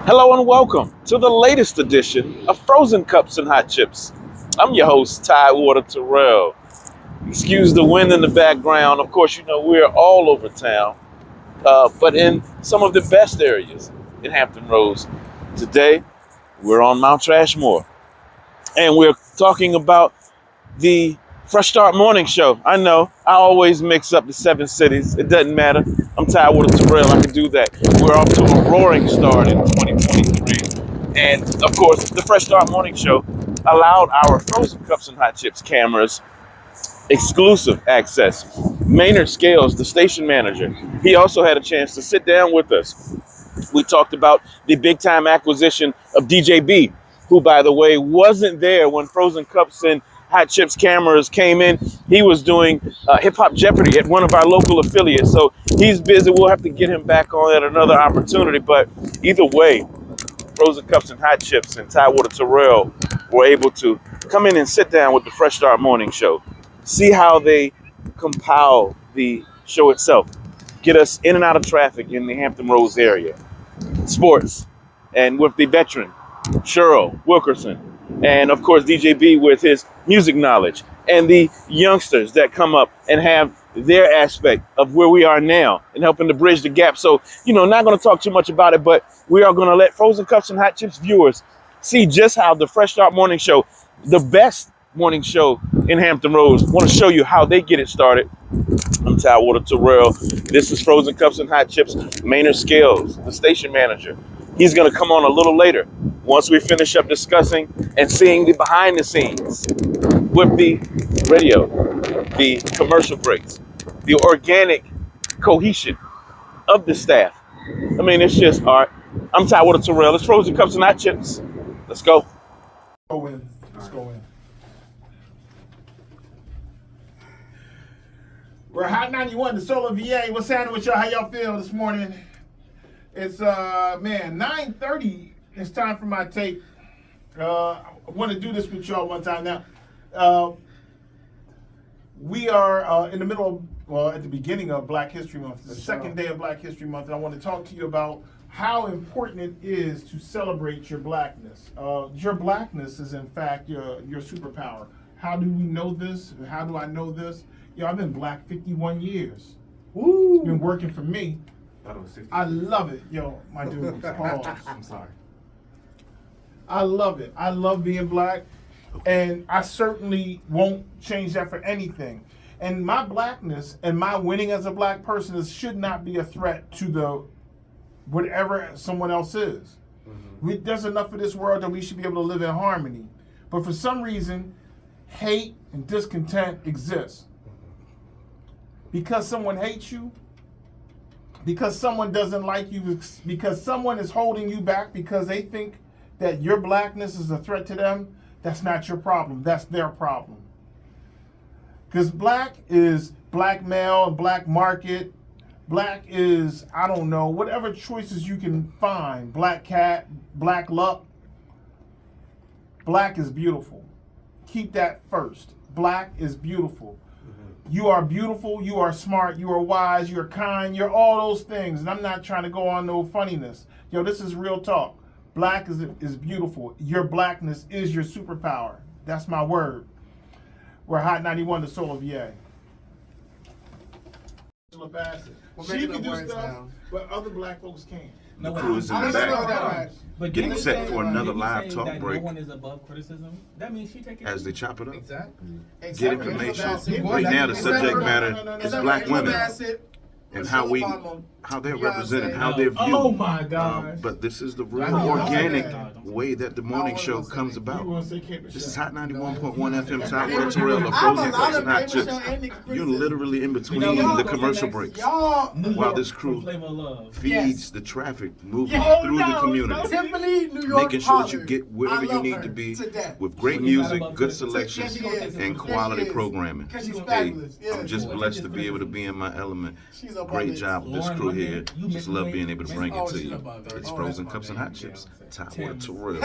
Hello and welcome to the latest edition of Frozen Cups and Hot Chips. I'm your host, Tidewater Terrell. Excuse the wind in the background. Of course, you know we're all over town, but in some of the best areas in Hampton Roads. Today, we're on Mount Trashmore, and we're talking about the Fresh Start Morning Show. I know I always mix up the seven cities. It doesn't matter. I'm Tidewater Terrell. I can do that. We're off to a roaring start in 2023. And of course, the Fresh Start Morning Show allowed our Frozen Cups and Hot Chips cameras exclusive access. Maynard Scales, the station manager, he also had a chance to sit down with us. We talked about the big time acquisition of DJB, who, by the way, wasn't there when Frozen Cups and Hot Chips cameras came in. He was doing Hip Hop Jeopardy at one of our local affiliates. So he's busy. We'll have to get him back on at another opportunity. But either way, Frozen Cups and Hot Chips and Tidewater Terrell were able to come in and sit down with the Fresh Start Morning Show, see how they compile the show itself, get us in and out of traffic in the Hampton Roads area, sports, and with the veteran, Cheryl Wilkerson, and of course DJB with his music knowledge, and the youngsters that come up and have their aspect of where we are now and helping to bridge the gap. So, not going to talk too much about it, but we are going to let Frozen Cups and Hot Chips viewers see just how the Fresh Start Morning Show, the best morning show in Hampton Roads, want to show you how they get it started. I'm Tidewater Terrell. This is Frozen Cups and Hot Chips. Maynard Scales, the station manager. He's going to come on a little later once we finish up discussing and seeing the behind the scenes with the radio, the commercial breaks, the organic cohesion of the staff. I mean, it's just art. I'm Tidewater Terrell. It's Frozen Cups and Hot Chips. Let's go. Go in. Let's go in. We're Hot 91, the Solar VA. What's happening with y'all? How y'all feel this morning? It's 9:30. It's time for my tape. I want to do this with y'all one time now. We are in the middle of, at the beginning of Black History Month, the second day of Black History Month, and I want to talk to you about how important it is to celebrate your blackness. Your blackness is, in fact, your superpower. How do we know this? How do I know this? I've been black 51 years. Woo! It's been working for me. I love it. My dude, pause. I'm sorry. I love it. I love being black, and I certainly won't change that for anything. And my blackness and my winning as a black person should not be a threat to the whatever someone else is. Mm-hmm. There's enough of this world that we should be able to live in harmony. But for some reason, hate and discontent exists. Because someone hates you, because someone doesn't like you, because someone is holding you back because they think that your blackness is a threat to them, that's not your problem. That's their problem. Because black is black male, black market. Black is, I don't know, whatever choices you can find. Black cat, black luck. Black is beautiful. Keep that first. Black is beautiful. You are beautiful, you are smart, you are wise, you're kind, you're all those things. And I'm not trying to go on no funniness. This is real talk. Black is beautiful. Your blackness is your superpower. That's my word. We're Hot 91, the Solar VA. She can do stuff, now. But other black folks can't. The crew is in the back, getting set for another live talk break. No one is above criticism. That means she take it as they chop it up. Exactly. Get information. Right now, the subject matter is black women and how they're represented, how they're viewed. Oh my God! But this is the real organic way that the morning show comes about. This is Hot 91.1 FM, Tidewater Terrell, the Frozen Cups and Hot Chips. You're literally in between the commercial breaks while this crew feeds the traffic moving through the community, making sure that you get wherever you need to be with great music, good selection, and quality programming. Hey, I'm just blessed to be able to be in my element. Great job with this crew here. Just love being able to bring it to you. It's Frozen Cups and Hot Chips. Tidewater Terrell.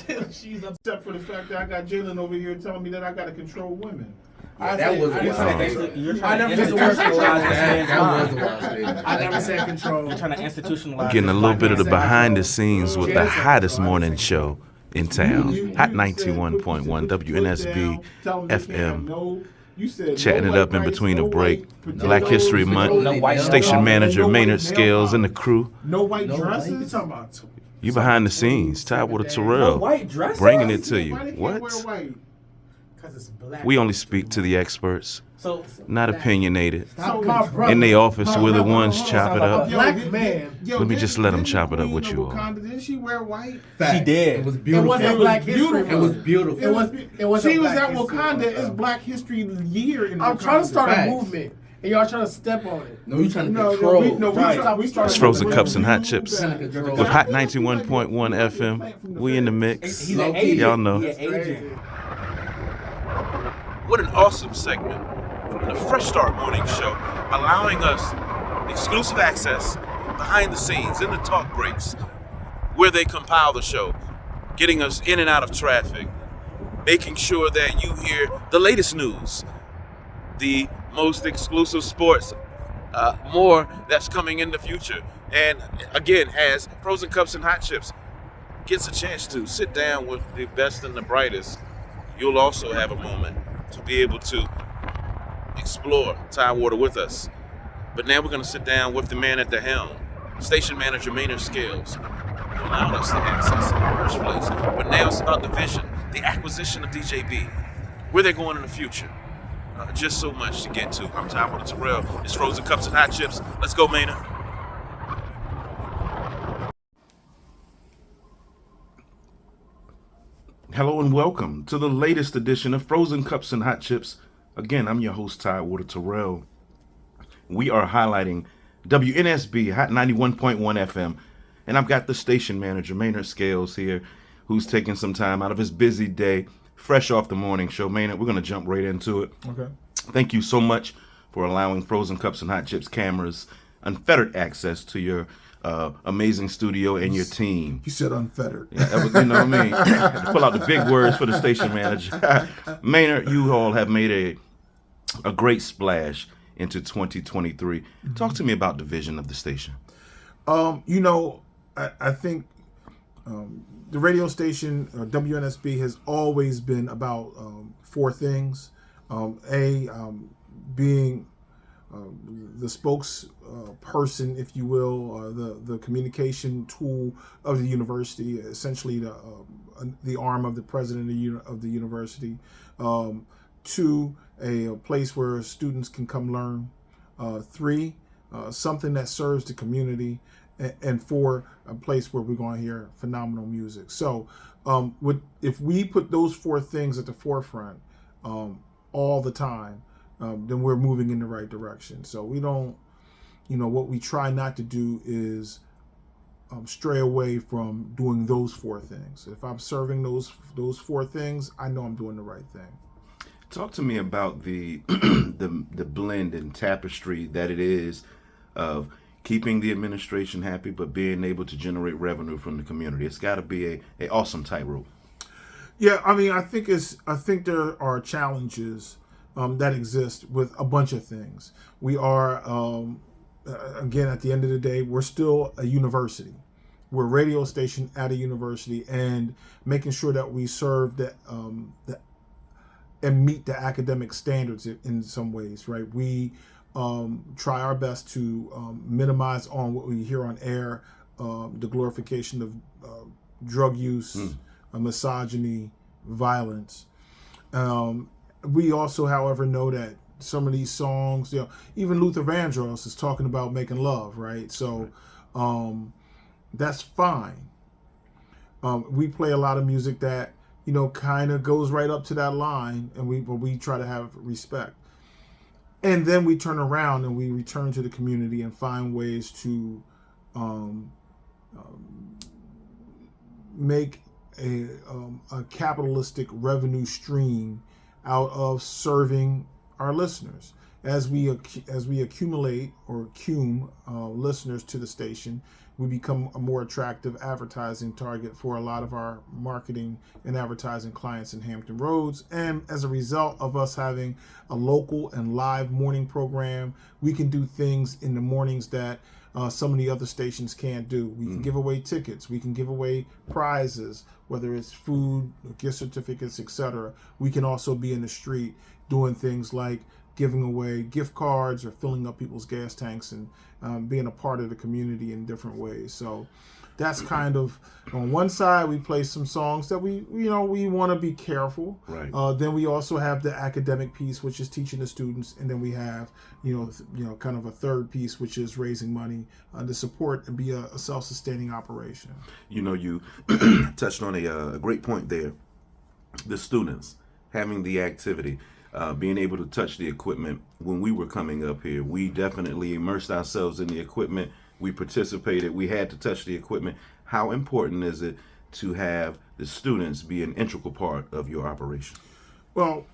Except for the fact that I got Jalen over here telling me that I got to control women. That was a wild. You're I trying to never said control. institutionalize That was a wild statement. I never said control. You're trying to institutionalize. Getting a little bit of the black man. behind the scenes with the hottest morning show in town. Hot 91.1 WNSB FM. Chatting it up in between a break. Black History Month. Station manager Maynard Scales and the crew. No white dresses. You talking about? You behind the scenes. Tidewater Terrell. White dresses? Bringing it to you. Why they can't What? wear white? Because it's black. We only speak to the experts, So not opinionated. Stop my brother. In the office where the ones chop it up. Black man. Let me just let 'em chop it up with you all. Didn't she wear white? she did. It was It beautiful. wasn't Black History. It was beautiful. It was. She was at Wakanda. It's Black History Year in Wakanda. I'm trying to start a Facts. movement, and y'all trying to step on it. No, you trying to No, control. we started. It's Frozen Cups and Hot Chips. Trying to control. With Hot 91.1 FM, we in the mix. He's an agent. Y'all know. He's an agent. What an awesome segment from the Fresh Start Morning Show, allowing us exclusive access behind the scenes in the talk breaks where they compile the show, getting us in and out of traffic, making sure that you hear the latest news, the most exclusive sports, more that's coming in the future. And again, as Frozen Cups and Hot Chips gets a chance to sit down with the best and the brightest, you'll also have a moment to be able to explore Tidewater with us. But now we're going to sit down with the man at the helm, station manager Maynard Scales, who allowed us to access in the first place. But now it's about the vision, the acquisition of DJB, where they're going in the future. Just so much to get to. I'm Tidewater Terrell. It's Frozen Cups and Hot Chips. Let's go, Maynard. Hello and welcome to the latest edition of Frozen Cups and Hot Chips. Again, I'm your host, Tidewater Terrell. We are highlighting WNSB Hot 91.1 FM, and I've got the station manager, Maynard Scales, here, who's taking some time out of his busy day, fresh off the morning show. Maynard, we're going to jump right into it. Okay. Thank you so much for allowing Frozen Cups and Hot Chips cameras unfettered access to your amazing studio and your team. You said unfettered. Yeah, that was, you know what I mean? Had to pull out the big words for the station manager. Maynard, you all have made a great splash into 2023. Mm-hmm. Talk to me about the vision of the station. I think the radio station, WNSB, has always been about four things. Being the spokesperson, if you will, the communication tool of the university, essentially the arm of the president of the university. Two, a place where students can come learn. Three, something that serves the community. And four, a place where we're going to hear phenomenal music. So if we put those four things at the forefront all the time, then we're moving in the right direction. So we don't, what we try not to do is stray away from doing those four things. If I'm serving those four things, I know I'm doing the right thing. Talk to me about the the blend and tapestry that it is of keeping the administration happy, but being able to generate revenue from the community. It's got to be a awesome tightrope. Yeah, I mean, I think there are challenges that exist with a bunch of things. We are, again, at the end of the day, we're still a university. We're a radio station at a university, and making sure that we serve that and meet the academic standards in some ways, right? We try our best to minimize on what we hear on air, the glorification of drug use, misogyny, violence. We also, however, know that some of these songs, even Luther Vandross is talking about making love, right? So that's fine. We play a lot of music that, kind of goes right up to that line, and we try to have respect. And then we turn around and we return to the community and find ways to make a capitalistic revenue stream out of serving our listeners. as we accumulate or cum listeners to the station, we become a more attractive advertising target for a lot of our marketing and advertising clients in Hampton Roads. And as a result of us having a local and live morning program, we can do things in the mornings that some of the other stations can't do. We can give away tickets, we can give away prizes, whether it's food, gift certificates, etc. We can also be in the street doing things like giving away gift cards or filling up people's gas tanks and being a part of the community in different ways. So that's kind of, on one side we play some songs that we want to be careful. Right. Then we also have the academic piece, which is teaching the students, and then we have kind of a third piece, which is raising money to support and be a self-sustaining operation. You touched on a great point there. The students having the activity. Being able to touch the equipment. When we were coming up here, we definitely immersed ourselves in the equipment. We participated. We had to touch the equipment. How important is it to have the students be an integral part of your operation? Well,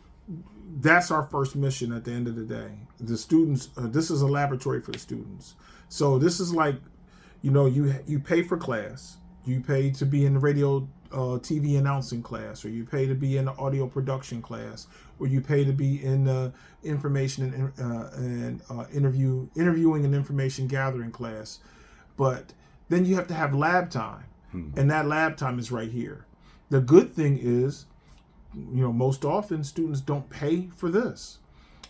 that's our first mission at the end of the day. The students, this is a laboratory for the students. So this is like, you pay for class. You pay to be in the radio, TV announcing class, or you pay to be in the audio production class, or you pay to be in the information and interviewing and information gathering class. But then you have to have lab time, and that lab time is right here. The good thing is, most often students don't pay for this.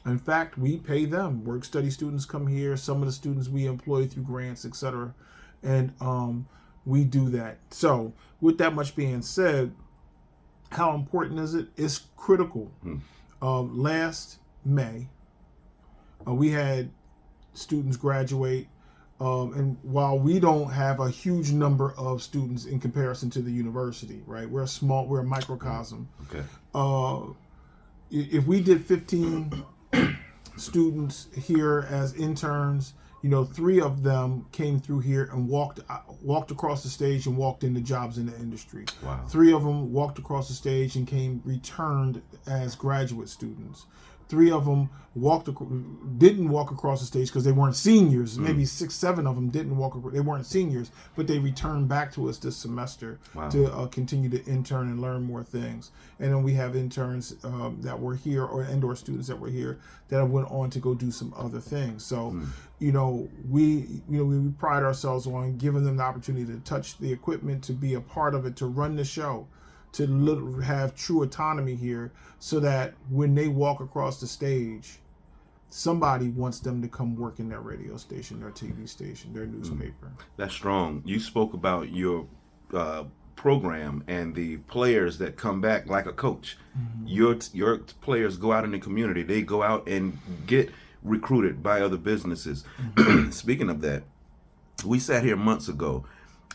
In fact, we pay them. Work study students come here. Some of the students we employ through grants, etc. And we do that. So with that much being said, how important is it? It's critical. Last May, we had students graduate, and while we don't have a huge number of students in comparison to the university, right? We're a microcosm. Okay. If we did 15 students here as interns, 3 of them came through here and walked across the stage and walked into jobs in the industry. Wow. 3 of them walked across the stage and returned as graduate students. 3 of them didn't walk across the stage because they weren't seniors. Maybe 6, 7 of them didn't walk. They weren't seniors, but they returned back to us this semester to continue to intern and learn more things. And then we have interns that were here, or students that were here that went on to go do some other things. So, we pride ourselves on giving them the opportunity to touch the equipment, to be a part of it, to run the show, to have true autonomy here, so that when they walk across the stage, somebody wants them to come work in their radio station, their TV station, their newspaper. That's strong. You spoke about your program and the players that come back like a coach. Your players go out in the community. They go out and get recruited by other businesses. Speaking of that, we sat here months ago,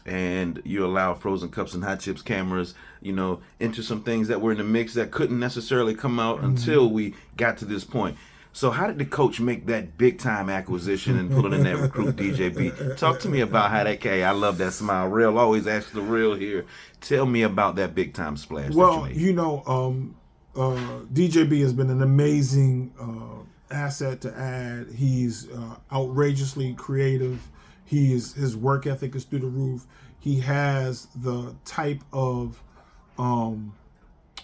and you allow Frozen Cups and Hot Chips cameras, into some things that were in the mix that couldn't necessarily come out until we got to this point. So how did the coach make that big time acquisition and pulling in that recruit DJB? Talk to me about how that came. I love that smile. Real, always ask the real here. Tell me about that big time splash. Well, that you made. DJB has been an amazing asset to add. He's outrageously creative. His work ethic is through the roof. He has the type of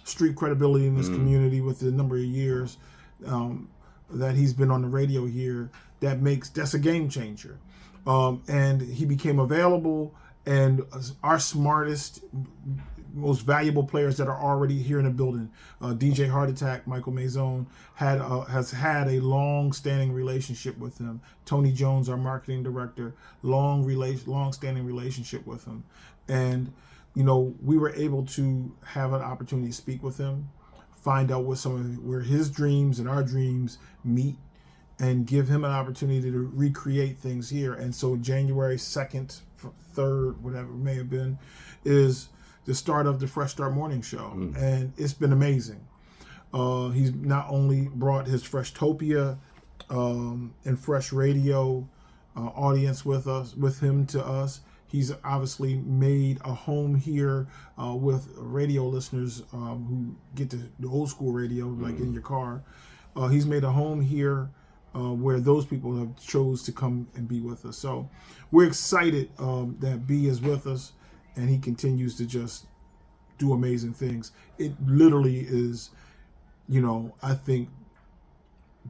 street credibility in this community with the number of years that he's been on the radio here. That's a game changer. And he became available, and our smartest, most valuable players that are already here in the building, DJ Heart Attack, Michael Mazone, has had a long-standing relationship with him. Tony Jones, our marketing director, long-standing relationship with him. And, we were able to have an opportunity to speak with him, find out where his dreams and our dreams meet, and give him an opportunity to recreate things here. And so January 2nd, 3rd, whatever it may have been, is the start of the Fresh Start Morning Show. And it's been amazing. He's not only brought his Freshtopia and Fresh Radio audience with him to us. He's obviously made a home here with radio listeners who get the old school radio, like in your car. He's made a home here where those people have chose to come and be with us. So we're excited that B is with us, and he continues to just do amazing things. It literally is, I think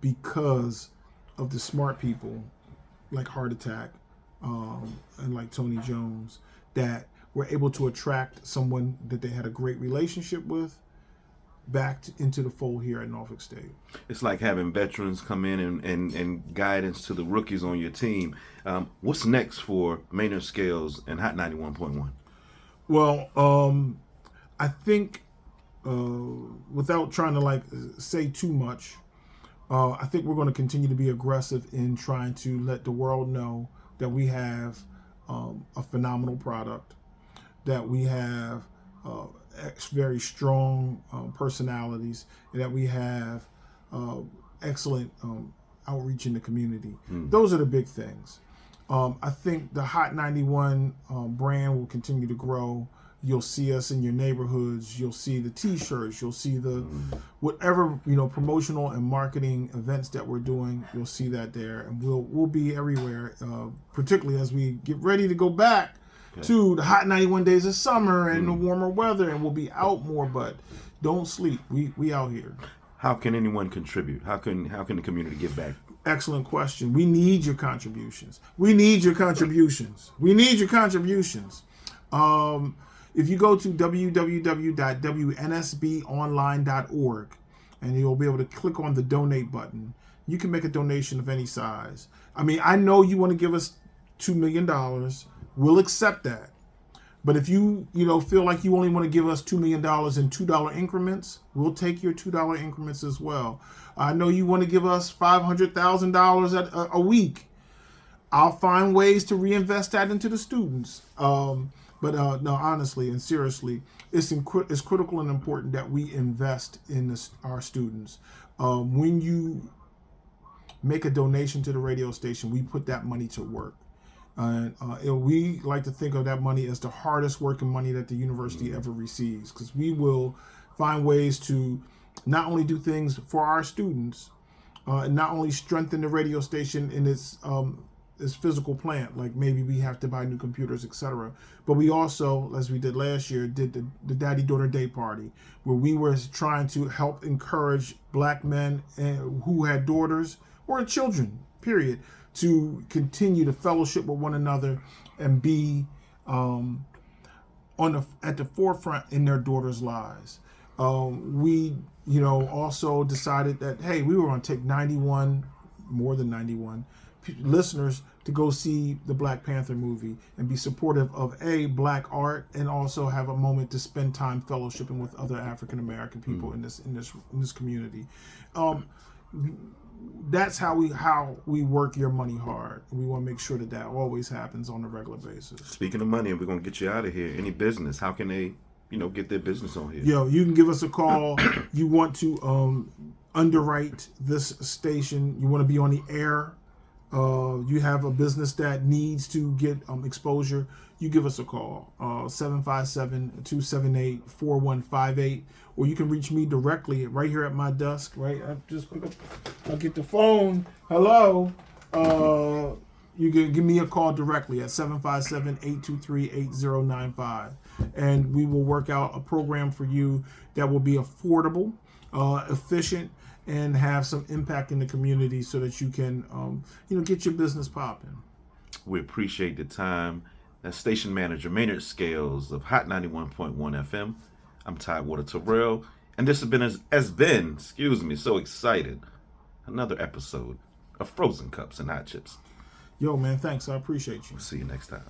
because of the smart people like Heart Attack and like Tony Jones that were able to attract someone that they had a great relationship with back into the fold here at Norfolk State. It's like having veterans come in and guidance to the rookies on your team. What's next for Maynard Scales and Hot 91.1? Well, I think without trying to say too much, I think we're going to continue to be aggressive in trying to let the world know that we have a phenomenal product, that we have very strong personalities, and that we have excellent outreach in the community. Those are the big things. I think the Hot 91 brand will continue to grow. You'll see us in your neighborhoods. You'll see the T-shirts. You'll see the whatever promotional and marketing events that we're doing. You'll see that there, and we'll be everywhere. Particularly as we get ready to go back to the hot 91 days of summer and the warmer weather, and we'll be out more. But don't sleep. We out here. How can anyone contribute? How can the community give back? Excellent question. We need your contributions. We need your contributions. We need your contributions. If you go to www.wnsbonline.org and you'll be able to click on the donate button, you can make a donation of any size. I mean, I know you want to give us $2 million. We'll accept that. But if you feel like you only want to give us $2 million in $2 increments, we'll take your $2 increments as well. I know you want to give us $500,000 a week. I'll find ways to reinvest that into the students. But no, honestly and seriously, it's critical and important that we invest in our students. When you make a donation to the radio station, we put that money to work. And we like to think of that money as the hardest working money that the university ever receives, because we will find ways to not only do things for our students, and not only strengthen the radio station in its physical plant, like maybe we have to buy new computers, etc. But we also, as we did last year, did the Daddy-Daughter Day Party, where we were trying to help encourage black men who had daughters or children, period, to continue to fellowship with one another and be at the forefront in their daughters' lives. We also decided that, hey, we were going to take more than 91 listeners to go see the Black Panther movie and be supportive of black art, and also have a moment to spend time fellowshipping with other African American people in this community. That's how we work your money hard. We want to make sure that always happens on a regular basis. Speaking of money, and we're gonna get you out of here. Any business? How can they, get their business on here? Yo, you can give us a call. You want to underwrite this station? You want to be on the air? You have a business that needs to get exposure? You give us a call, 757-278-4158, or you can reach me directly right here at my desk. Right, I'll get the phone. Hello. You can give me a call directly at 757-823-8095, and we will work out a program for you that will be affordable, efficient, and have some impact in the community, so that you can, get your business popping. We appreciate the time. That's Station Manager Maynard Scales of Hot 91.1 FM. I'm Tidewater Terrell, and this has been, so excited, another episode of Frozen Cups and Hot Chips. Yo, man, thanks. I appreciate you. See you next time.